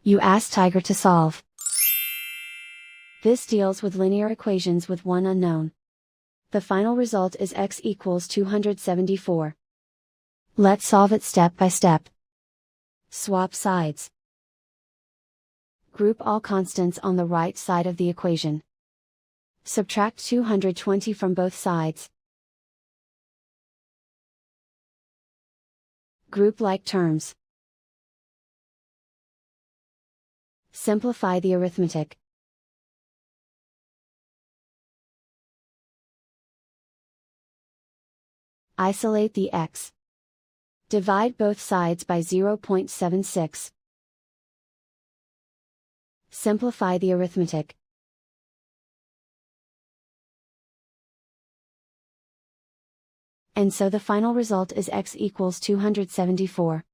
You ask Tiger to solve. This deals with linear equations with one unknown. The final result is x equals 274. Let's solve it step by step. Swap sides. Group all constants on the right side of the equation. Subtract 220 from both sides. Group like terms. Simplify the arithmetic. Isolate the x. Divide both sides by 0.76. Simplify the arithmetic. And so the final result is x equals 274.